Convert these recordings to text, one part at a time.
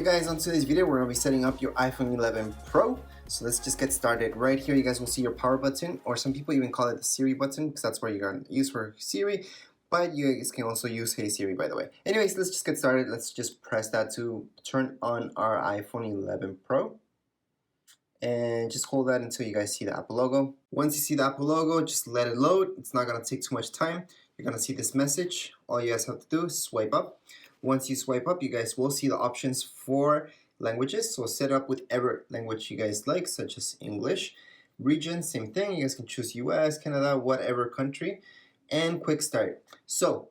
guys, on today's video we're going to be setting up your iPhone 11 Pro. So let's just get started. Right here you guys will see your power button, or some people even call it the Siri button because that's what you're going to use for Siri, but you guys can also use Hey Siri, by the way. Anyways, let's just get started. Let's just press that to turn on our iPhone 11 Pro. And just hold that until you guys see the Apple logo. Once you see the Apple logo, just let it load. It's not going to take too much time. You're going to see this message. All you guys have to do is swipe up. Once you swipe up, you guys will see the options for languages. So set up whatever language you guys like, such as English. Region, same thing. You guys can choose US, Canada, whatever country. And QuickStart. So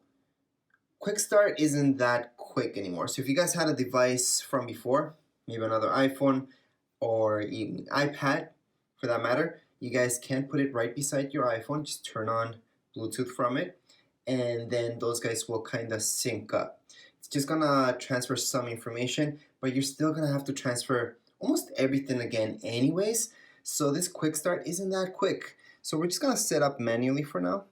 QuickStart isn't that quick anymore. So if you guys had a device from before, maybe another iPhone or even iPad for that matter, you guys can put it right beside your iPhone. Just turn on Bluetooth from it, and then those guys will kind of sync up. It's just gonna transfer some information, but you're still gonna have to transfer almost everything again anyways. So this quick start isn't that quick. So we're just gonna set up manually for now.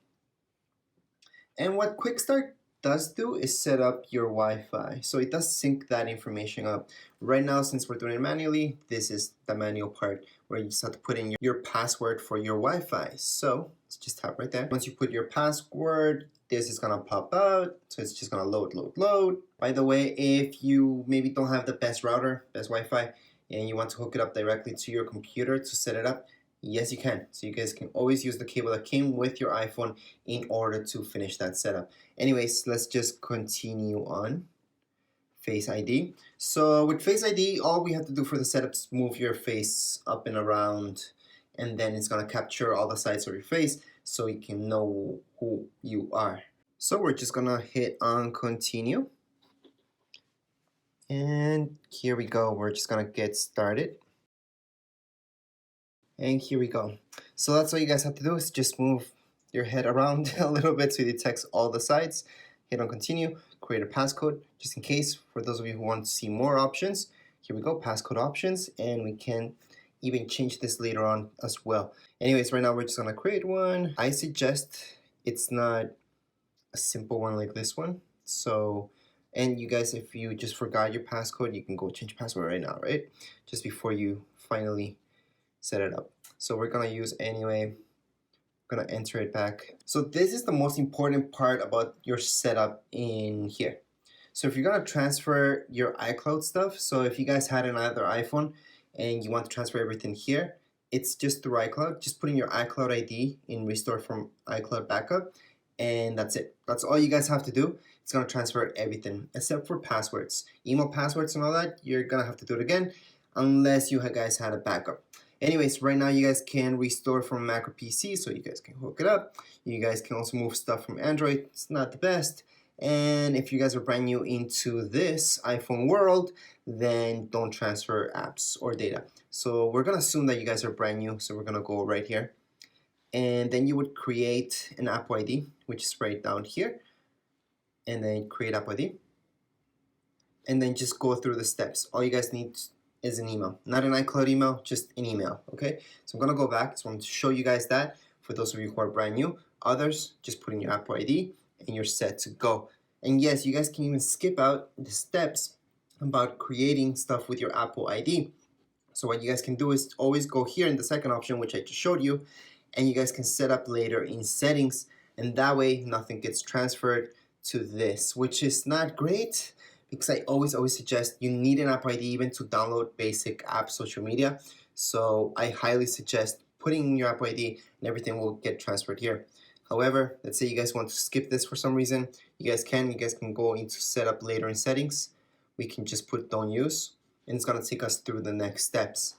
And what quick start does do is set up your Wi-Fi. So it does sync that information up. Right now, since we're doing it manually, this is the manual part where you just have to put in your password for your Wi-Fi. So let's just tap right there. Once you put your password, this is gonna pop out. So it's just gonna load. By the way, if you maybe don't have the best router, best Wi-Fi, and you want to hook it up directly to your computer to set it up, yes, you can. So you guys can always use the cable that came with your iPhone in order to finish that setup. Anyways, let's just continue on. Face ID. So with Face ID, all we have to do for the setup is move your face up and around, and then it's gonna capture all the sides of your face so you can know who you are. So we're just gonna hit on continue. And here we go. We're just gonna get started. And here we go. So that's all you guys have to do is just move your head around a little bit so it detects all the sides. Hit on continue, create a passcode just in case for those of you who want to see more options. Here we go, passcode options, and we can even change this later on as well. Anyways, right now we're just gonna create one. I suggest it's not a simple one like this one. So, and you guys, if you just forgot your passcode, you can go change password right now, right? Just before you finally set it up. So we're gonna use anyway. Gonna enter it back. So this is the most important part about your setup in here. So if you're gonna transfer your iCloud stuff, so if you guys had another iPhone and you want to transfer everything here, it's just through iCloud. Just putting your iCloud ID in restore from iCloud backup, and that's it. That's all you guys have to do. It's gonna transfer everything except for passwords, email passwords and all that. You're gonna have to do it again unless you guys had a backup. Anyways, right now you guys can restore from Mac or PC, so you guys can hook it up. You guys can also move stuff from Android. It's not the best. And if you guys are brand new into this iPhone world, then don't transfer apps or data. So we're gonna assume that you guys are brand new, so we're gonna go right here. And then you would create an Apple ID, which is right down here. And then create Apple ID. And then just go through the steps. All you guys need is an email, not an iCloud email, just an email, okay? So I'm gonna go back, so I'm to show you guys that for those of you who are brand new. Others, just put in your Apple ID and you're set to go. And yes, you guys can even skip out the steps about creating stuff with your Apple ID. So what you guys can do is always go here in the second option, which I just showed you, and you guys can set up later in settings, and that way nothing gets transferred to this, which is not great, because I always suggest you need an Apple ID even to download basic app social media. So I highly suggest putting in your Apple ID and everything will get transferred here. However, let's say you guys want to skip this for some reason, you guys can go into setup later in settings. We can just put don't use, and it's gonna take us through the next steps.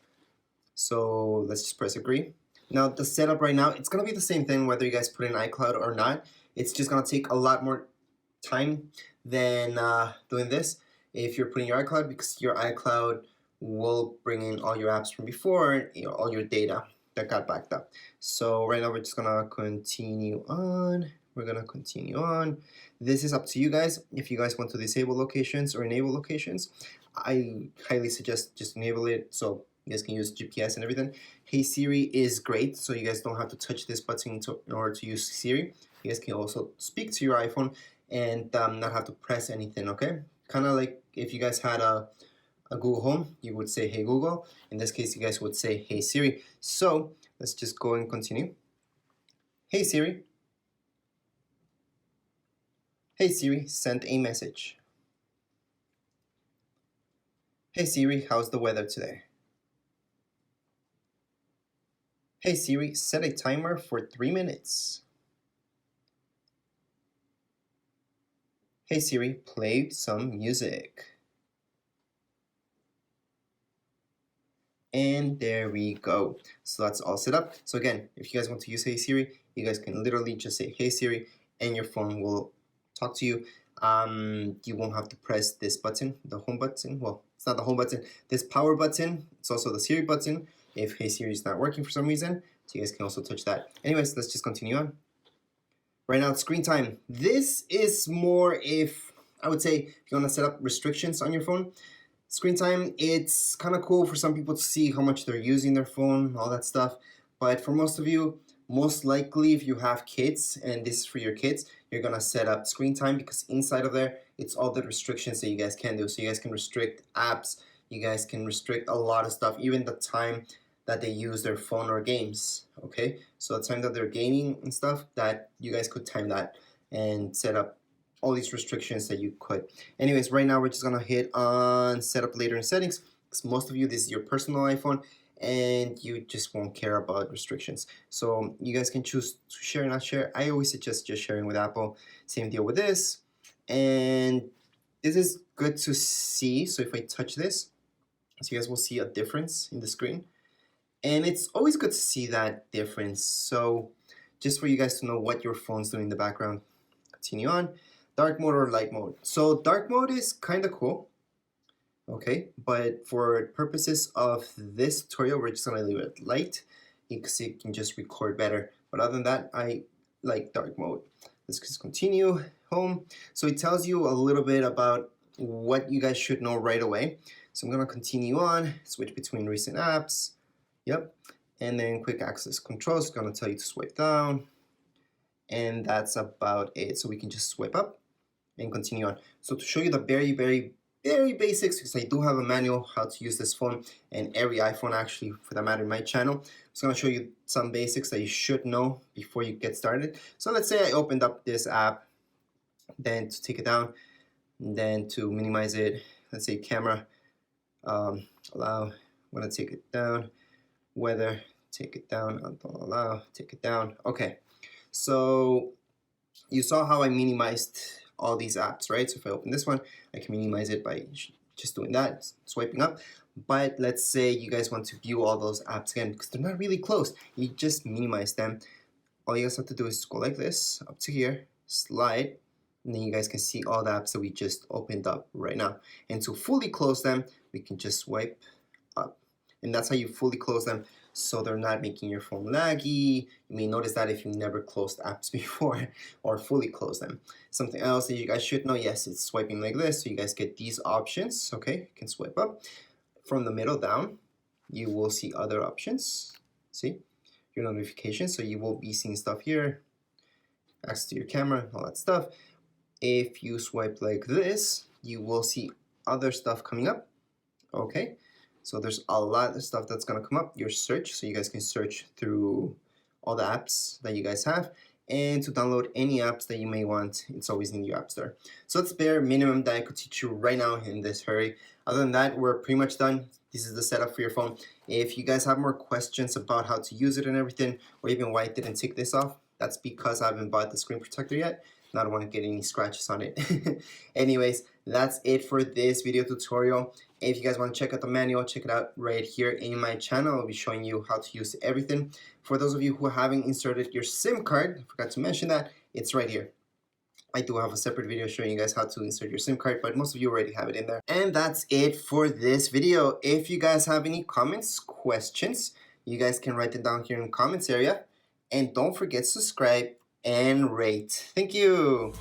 So let's just press agree. Now the setup right now, it's gonna be the same thing whether you guys put in iCloud or not. It's just gonna take a lot more time than doing this if you're putting your iCloud, because your iCloud will bring in all your apps from before, all your data that got backed up. So right now we're just gonna continue on. This is up to you guys. If you guys want to disable locations or enable locations, I highly suggest just enable it so you guys can use GPS and everything. Hey Siri is great, so you guys don't have to touch this button in order to use Siri. You guys can also speak to your iPhone and not have to press anything, okay? Kind of like if you guys had a a Google Home, you would say Hey Google. In this case, you guys would say Hey Siri. So let's just go and continue. Hey Siri. Hey Siri, send a message. Hey Siri, how's the weather today? Hey Siri, set a timer for 3 minutes. Hey Siri, play some music. And there we go. So that's all set up. So again, if you guys want to use Hey Siri, you guys can literally just say Hey Siri and your phone will talk to you. You won't have to press this button, the home button. Well, it's not the home button. This power button, it's also the Siri button if Hey Siri is not working for some reason. So you guys can also touch that. Anyways, let's just continue on. Right now, screen time. This is more if, I would say, if you want to set up restrictions on your phone. Screen time, it's kind of cool for some people to see how much they're using their phone, all that stuff. But for most of you, most likely if you have kids, and this is for your kids, you're going to set up screen time because inside of there, it's all the restrictions that you guys can do. So you guys can restrict apps, you guys can restrict a lot of stuff, even the time that they use their phone or games, okay? So the time that they're gaming and stuff, that you guys could time that and set up all these restrictions that you could. Anyways, right now we're just gonna hit on setup later in settings because most of you, this is your personal iPhone and you just won't care about restrictions. So you guys can choose to share or not share. I always suggest just sharing with Apple. Same deal with this. And this is good to see. So if I touch this, so you guys will see a difference in the screen. And it's always good to see that difference. So just for you guys to know what your phone's doing in the background. Continue on. Dark mode or light mode. So dark mode is kind of cool, okay? But for purposes of this tutorial, we're just gonna leave it light because it can just record better. But other than that, I like dark mode. Let's just continue. Home. So it tells you a little bit about what you guys should know right away. So I'm gonna continue on, switch between recent apps. Yep. And then quick access controls, gonna tell you to swipe down. And that's about it. So we can just swipe up and continue on. So to show you the very basics, because I do have a manual how to use this phone and every iPhone actually for that matter in my channel. I'm just gonna show you some basics that you should know before you get started. So let's say I opened up this app, then to take it down, and then to minimize it, let's say camera, allow, I'm gonna take it down, weather, take it down, don't allow, take it down. Okay, so you saw how I minimized all these apps, right? So if I open this one, I can minimize it by just doing that, swiping up. But let's say you guys want to view all those apps again because they're not really close. You just minimize them. All you guys have to do is go like this, up to here, slide, and then you guys can see all the apps that we just opened up right now. And to fully close them, we can just swipe up. And that's how you fully close them so they're not making your phone laggy. You may notice that if you never closed apps before or fully closed them. Something else that you guys should know, yes, it's swiping like this, so you guys get these options, okay? You can swipe up. From the middle down, you will see other options. See? Your notifications, so you will be seeing stuff here, access to your camera, all that stuff. If you swipe like this, you will see other stuff coming up, okay? So there's a lot of stuff that's gonna come up. Your search, so you guys can search through all the apps that you guys have. And to download any apps that you may want, it's always in your app store. So that's bare minimum that I could teach you right now in this hurry. Other than that, we're pretty much done. This is the setup for your phone. If you guys have more questions about how to use it and everything, or even why I didn't take this off, that's because I haven't bought the screen protector yet. And I don't want to get any scratches on it. Anyways, that's it for this video tutorial. If you guys want to check out the manual, check it out right here in my channel. I'll be showing you how to use everything. For those of you who haven't inserted your SIM card, I forgot to mention that, it's right here. I do have a separate video showing you guys how to insert your SIM card, but most of you already have it in there. And that's it for this video. If you guys have any comments, questions, you guys can write them down here in the comments area. And don't forget to subscribe and rate. Thank you.